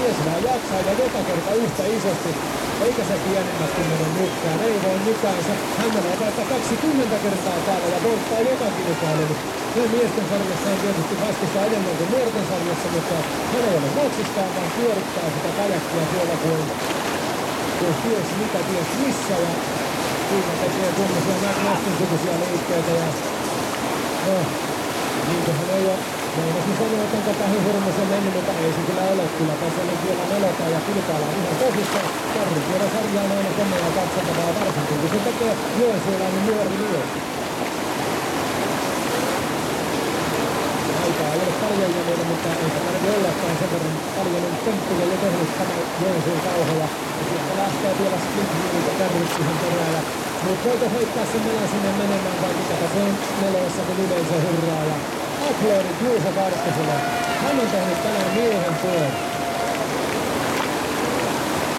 mies vaan jaksaa ja joka kerta yhtä isosti. Eikä se pienemmätkin mene nytkään. Ei voi mitään. Hän menee vaikka 20 kertaa täällä ja voittaa jotakin kilpailun. Ja miesten sarjassa on tietysti vastuussa enemmän kuin nuorten sarjassa, mutta hän ei ole maksistaan, vaan pyörittää sitä kajakkia tuolla kuin ties mitä, ties missä. Ja siinä tekee tuommoisia nastinsukuisia liikkeitä. Ja niinköhän ei ole. Meinasin sanoa, että onko tähän Hurmosen mennyt, mutta ei se kyllä ole. Kyllä tässä nyt vielä nelotaan ja kilpaillaan ihan tosissaan. Karrikiera sarja on aina komea katsottavaa, varsinkin kun se tekee joensuolainen nuori mies. Aikaa ei ole paljon jäljellä, mutta ei se tarvitse ollakaan sen verran paljon on temppuja jo tehnyt tämä Joensuun kauhoja. Ja sieltä lähtee vielä split-hiililtä kärryksihän perään. Mutta voiko heittää sen melan sinne menemään vai mitäpä se on neloissa, kun yleisö hurraa. Ja aplodit Juuso Karkkiselle. Hän on tehnyt tänään miehen työn.